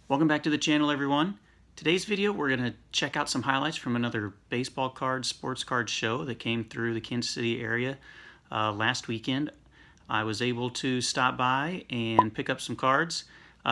Welcome back to the channel, everyone. Today's video, we're going to check out some highlights from another baseball card, sports card show that came through the Kansas City area last weekend. I was able to stop by and pick up some cards.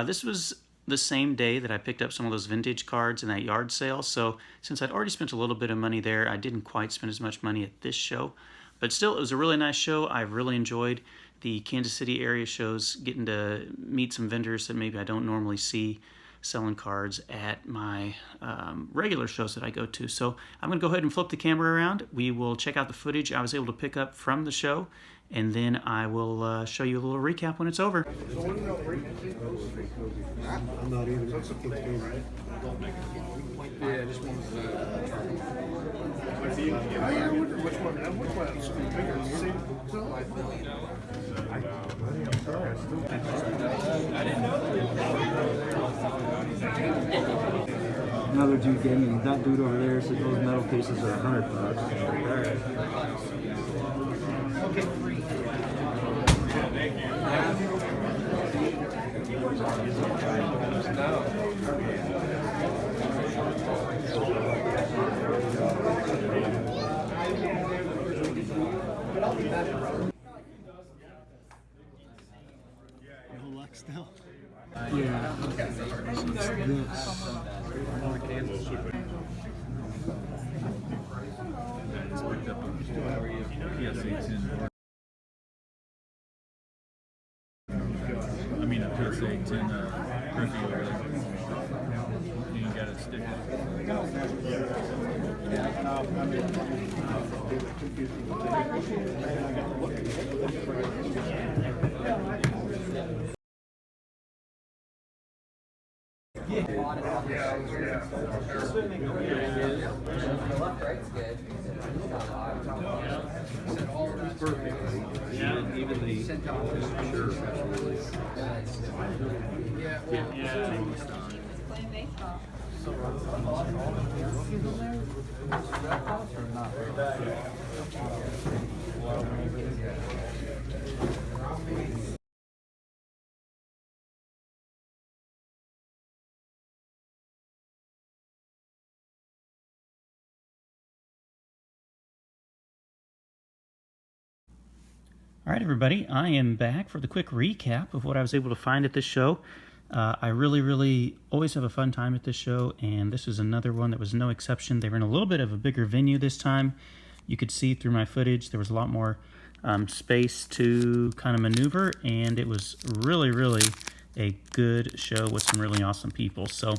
This was the same day that I picked up some of those vintage cards in that yard sale, so since I'd already spent a little bit of money there, I didn't quite spend as much money at this show. But still, it was a really nice show. I really enjoyed the Kansas City area shows, getting to meet some vendors that maybe I don't normally see selling cards at my regular shows that I go to. So I'm going to go ahead and flip the camera around. We will check out the footage I was able to pick up from the show, and then I will show you a little recap when it's over. I'm not even. Yeah, I just wanted to. I wonder which one. Which one is bigger? Another dude gave me, that dude over there said those metal cases are $100. Alright. No luck still. Yeah. It's this. I mean, a PSA 10 Griffey over there. You got to stick All right, everybody, I am back for the quick recap of what I was able to find at this show. I really always have a fun time at this show, and this was another one that was no exception. They were in a little bit of a bigger venue this time. You could see through my footage there was a lot more space to kind of maneuver, and it was really a good show with some really awesome people. So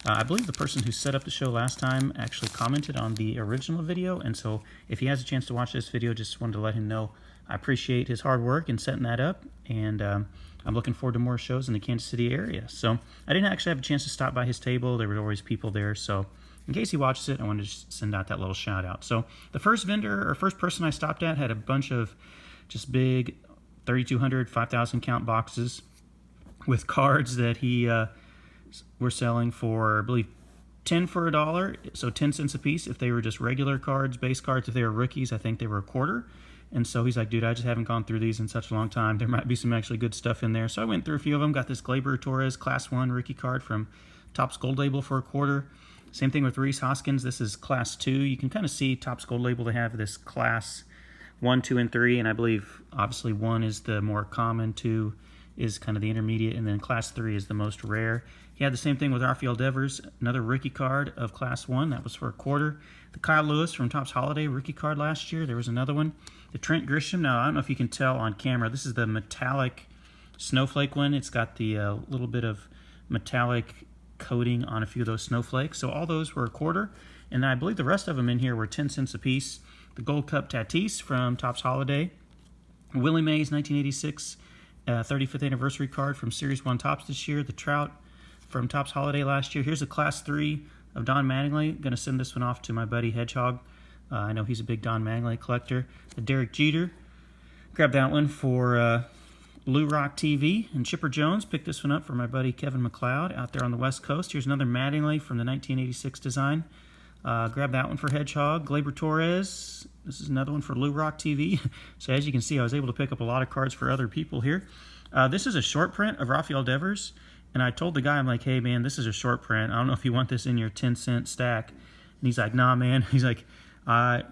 I believe the person who set up the show last time actually commented on the original video, and so if he has a chance to watch this video, just wanted to let him know I appreciate his hard work in setting that up, and I'm looking forward to more shows in the Kansas City area. So I didn't actually have a chance to stop by his table. There were always people there, so in case he watches it, I wanted to send out that little shout out. So the first vendor, or first person I stopped at, had a bunch of just big 3,200, 5,000 count boxes with cards that he were selling for, I believe, 10 for $1, so 10 cents a piece. If they were just regular cards, base cards, if they were rookies, I think they were a quarter. And so he's like, dude, I just haven't gone through these in such a long time. There might be some actually good stuff in there. So I went through a few of them. Got this Gleyber Torres Class 1 rookie card from Topps Gold Label for a quarter. Same thing with Rhys Hoskins. This is Class 2. You can kind of see Topps Gold Label. They have this Class 1, 2, and 3. And I believe, obviously, 1 is the more common, 2 is kind of the intermediate, and then Class 3 is the most rare. He had the same thing with Rafael Devers, another rookie card of Class 1. That was for a quarter. The Kyle Lewis from Topps Holiday rookie card last year. There was another one. The Trent Grisham. Now, I don't know if you can tell on camera. This is the metallic snowflake one. It's got the little bit of metallic coating on a few of those snowflakes. So all those were a quarter. And I believe the rest of them in here were 10 cents a piece. The Gold Cup Tatis from Topps Holiday. Willie Mays 1986 35th anniversary card from Series 1 Topps this year. The Trout from Topps Holiday last year. Here's a Class 3 of Don Mattingly. Going to send this one off to my buddy Hedgehog. I know he's a big Don Mattingly collector. The Derek Jeter. Grab that one for Lou Rock TV. And Chipper Jones picked this one up for my buddy Kevin McLeod out there on the West Coast. Here's another Mattingly from the 1986 design. Grab that one for Hedgehog. Gleyber Torres. This is another one for Lou Rock TV. So as you can see, I was able to pick up a lot of cards for other people here. This is a short print of Rafael Devers. And I told the guy, I'm like, hey, man, this is a short print. I don't know if you want this in your 10-cent stack. And he's like, nah, man. He's like,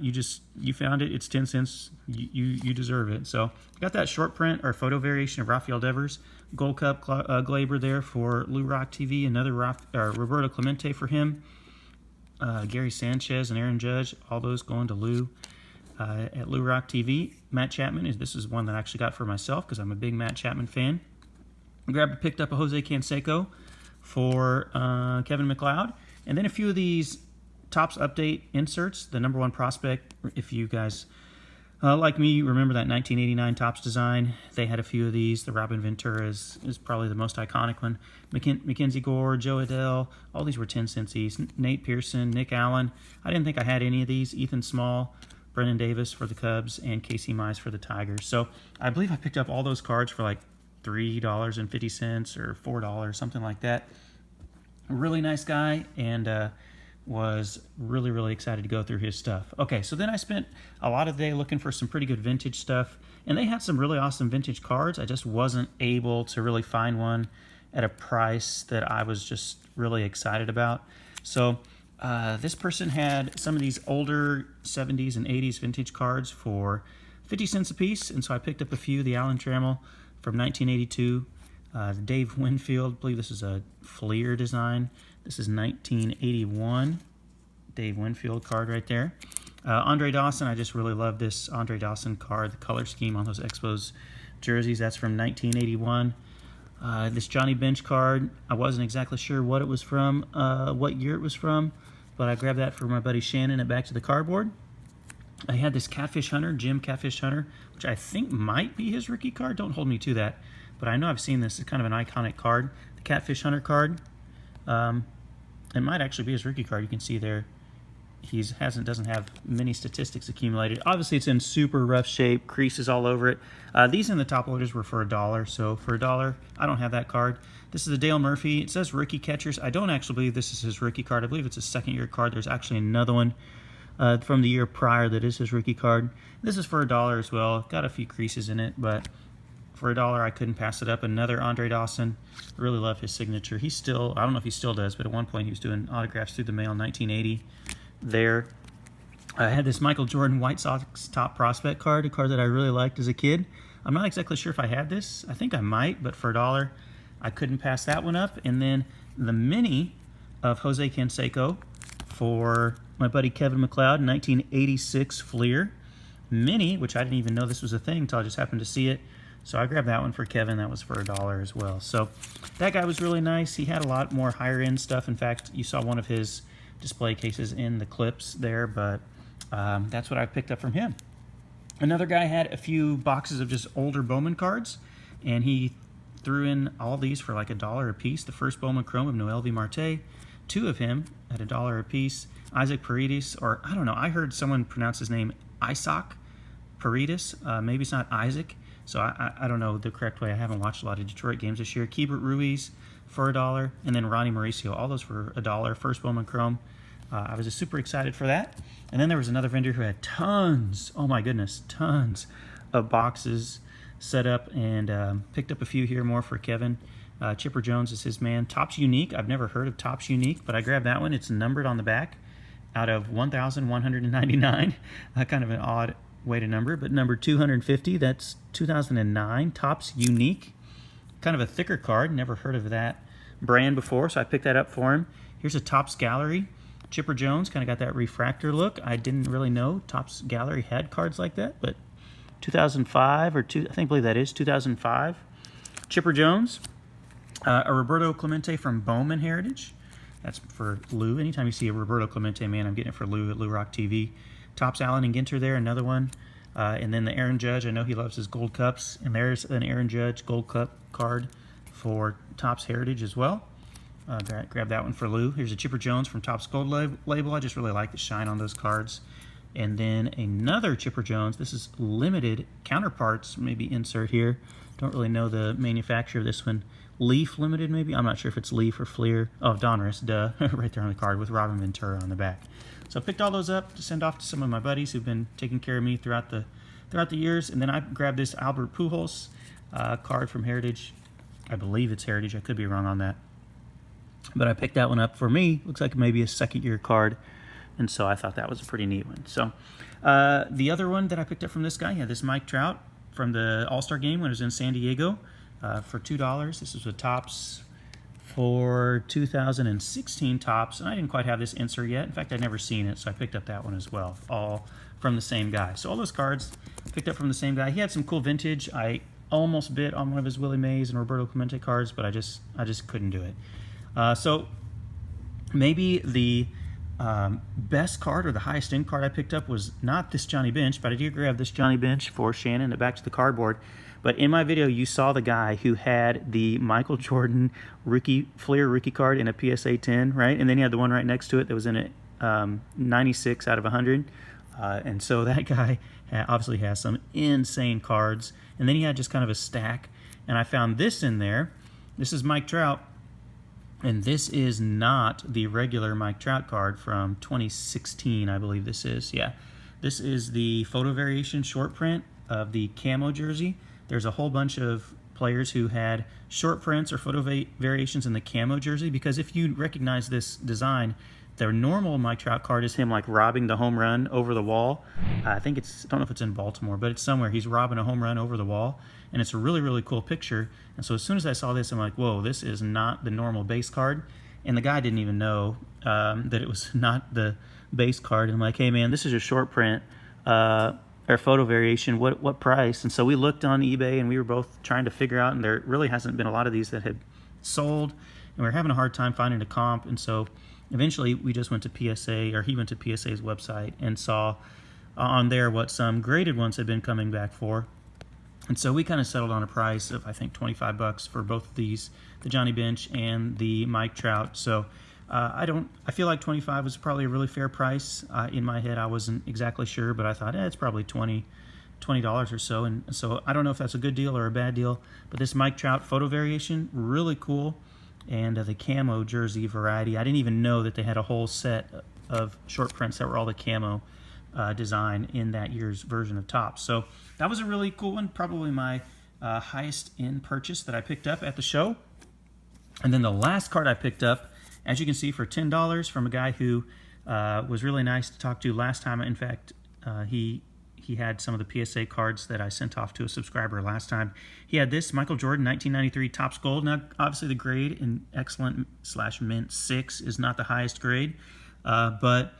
you found it. It's 10 cents. You deserve it. So got that short print or photo variation of Rafael Devers. Gold Cup Glaber there for Lou Rock TV. Another Roberto Clemente for him. Gary Sanchez and Aaron Judge. All those going to Lou at Lou Rock TV. Matt Chapman. This is one that I actually got for myself because I'm a big Matt Chapman fan. Picked up a Jose Canseco for Kevin McLeod. And then a few of these Topps Update inserts. The number one prospect, if you guys like me, remember that 1989 Topps design. They had a few of these. The Robin Ventura is probably the most iconic one. Mackenzie Gore, Joe Adele, all these were 10 cents each. Nate Pearson, Nick Allen. I didn't think I had any of these. Ethan Small, Brennan Davis for the Cubs, and Casey Mize for the Tigers. So I believe I picked up all those cards for like $3.50 or $4, something like that. A really nice guy, and was really excited to go through his stuff. Okay, so then I spent a lot of the day looking for some pretty good vintage stuff, and they had some really awesome vintage cards. I just wasn't able to really find one at a price that I was just really excited about. So this person had some of these older 70s and 80s vintage cards for 50 cents a piece, and so I picked up a few. The Alan Trammell from 1982, the Dave Winfield, I believe this is a Fleer design. This is 1981, Dave Winfield card right there. Andre Dawson, I just really love this Andre Dawson card, the color scheme on those Expos jerseys. That's from 1981. This Johnny Bench card, I wasn't exactly sure what it was from, what year it was from, but I grabbed that for my buddy Shannon at Back to the Cardboard. I had this Catfish Hunter, Jim Catfish Hunter, which I think might be his rookie card. Don't hold me to that, but I know I've seen this. It's kind of an iconic card. The Catfish Hunter card, it might actually be his rookie card. You can see there, doesn't have many statistics accumulated. Obviously, it's in super rough shape, creases all over it. These in the top loaders were for $1, so for $1, I don't have that card. This is a Dale Murphy. It says rookie catchers. I don't actually believe this is his rookie card. I believe it's a second-year card. There's actually another one from the year prior that is his rookie card. This is for $1 as well. Got a few creases in it, but for $1 I couldn't pass it up. Another Andre Dawson. I really love his signature. He's still, I don't know if he still does, but at one point he was doing autographs through the mail in 1980 there. I had this Michael Jordan White Sox top prospect card, a card that I really liked as a kid. I'm not exactly sure if I had this. I think I might, but for $1 I couldn't pass that one up. And then the mini of Jose Canseco for my buddy Kevin McLeod, 1986 Fleer mini, which I didn't even know this was a thing until I just happened to see it. So I grabbed that one for Kevin. That was for $1 as well. So that guy was really nice. He had a lot more higher end stuff. In fact, you saw one of his display cases in the clips there, but that's what I picked up from him. Another guy had a few boxes of just older Bowman cards, and he threw in all these for like $1 a piece. The first Bowman Chrome of Noel V. Marte, two of him at $1 a piece. Isaac Paredes, or I don't know, I heard someone pronounce his name Isaac Paredes. Maybe it's not Isaac, so I don't know the correct way. I haven't watched a lot of Detroit games this year. Keibert Ruiz for $1, and then Ronnie Mauricio, all those for $1. First Bowman Chrome. I was just super excited for that. And then there was another vendor who had tons, oh my goodness, tons of boxes set up, and picked up a few here more for Kevin. Chipper Jones is his man. Topps Unique. I've never heard of Topps Unique, but I grabbed that one. It's numbered on the back out of 1,199. Kind of an odd way to number, but number 250, that's 2009. Topps Unique. Kind of a thicker card. Never heard of that brand before, so I picked that up for him. Here's a Topps Gallery. Chipper Jones, kind of got that refractor look. I didn't really know Topps Gallery had cards like that, but 2005, I believe that is 2005. Chipper Jones. A Roberto Clemente from Bowman Heritage. That's for Lou. Anytime you see a Roberto Clemente, man, I'm getting it for Lou at Lou Rock TV. Topps Allen and Ginter there, another one. And then the Aaron Judge, I know he loves his gold cups. And there's an Aaron Judge gold cup card for Topps Heritage as well. Grab that one for Lou. Here's a Chipper Jones from Topps Gold Label. I just really like the shine on those cards. And then another Chipper Jones. This is limited counterparts, maybe insert here. Don't really know the manufacturer of this one. Leaf Limited, maybe? I'm not sure if it's Leaf or Fleer. Oh, Donruss, duh. Right there on the card with Robin Ventura on the back. So I picked all those up to send off to some of my buddies who've been taking care of me throughout the years. And then I grabbed this Albert Pujols card from Heritage. I believe it's Heritage. I could be wrong on that. But I picked that one up. For me, looks like maybe a second-year card. And so I thought that was a pretty neat one. So the other one that I picked up from this guy, this Mike Trout from the All-Star game when it was in San Diego for $2. This is a Topps for 2016 Topps. And I didn't quite have this insert yet. In fact, I'd never seen it, so I picked up that one as well, all from the same guy. So all those cards picked up from the same guy. He had some cool vintage. I almost bid on one of his Willie Mays and Roberto Clemente cards, but I just couldn't do it. So maybe the best card or the highest end card I picked up was not this Johnny Bench, but I did grab this Johnny Bench for Shannon back to the cardboard. But in my video, you saw the guy who had the Michael Jordan Fleer rookie card in a PSA 10, right? And then he had the one right next to it that was in a 96 out of 100. And so that guy obviously has some insane cards. And then he had just kind of a stack. And I found this in there. This is Mike Trout. And this is not the regular Mike Trout card from 2016, I believe this is. Yeah, this is the photo variation short print of the camo jersey. There's a whole bunch of players who had short prints or photo variations in the camo jersey, because if you recognize this design, their normal Mike Trout card is him like robbing the home run over the wall. I think I don't know if it's in Baltimore, but it's somewhere. He's robbing a home run over the wall, and it's a really, really cool picture. And so as soon as I saw this, I'm like, whoa, this is not the normal base card. And the guy didn't even know that it was not the base card. And I'm like, hey, man, this is a short print or photo variation. What price? And so we looked on eBay, and we were both trying to figure out, and there really hasn't been a lot of these that had sold, and we were having a hard time finding a comp. And so eventually we just went to PSA, or he went to PSA's website and saw on there what some graded ones had been coming back for. And so we kind of settled on a price of, I think, $25 for both of these, the Johnny Bench and the Mike Trout. So I feel like 25 was probably a really fair price. In my head, I wasn't exactly sure, but I thought, it's probably $20 or so. And so I don't know if that's a good deal or a bad deal, but this Mike Trout photo variation, really cool. And the camo jersey variety, I didn't even know that they had a whole set of short prints that were all the camo design in that year's version of Topps. So that was a really cool one, probably my highest end purchase that I picked up at the show. And then the last card I picked up, as you can see, for $10 from a guy who was really nice to talk to last time. In fact, he had some of the PSA cards that I sent off to a subscriber last time. He had this Michael Jordan 1993 Topps Gold. Now, obviously the grade in excellent/mint 6 is not the highest grade, but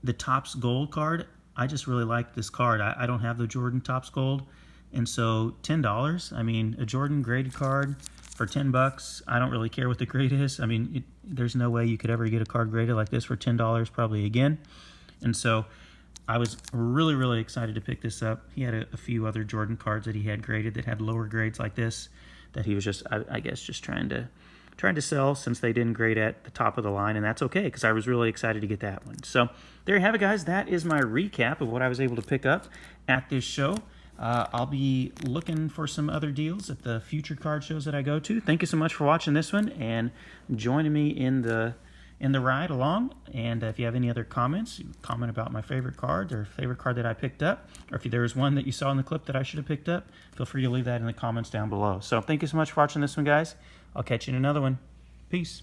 the Topps Gold card, I just really like this card. I don't have the Jordan Topps Gold, and so $10. I mean, a Jordan graded card for $10. I don't really care what the grade is. I mean, there's no way you could ever get a card graded like this for $10 probably again. And so I was really, really excited to pick this up. He had a few other Jordan cards that he had graded that had lower grades like this, that he was just, I guess, just trying to sell since they didn't grade at the top of the line, and that's okay because I was really excited to get that one. So there you have it, guys. That is my recap of what I was able to pick up at this show. I'll be looking for some other deals at the future card shows that I go to. Thank you so much for watching this one and joining me in the ride along. And if you have any other comments, comment about my favorite card or favorite card that I picked up, or if there was one that you saw in the clip that I should have picked up, feel free to leave that in the comments down below. So thank you so much for watching this one, guys. I'll catch you in another one. Peace.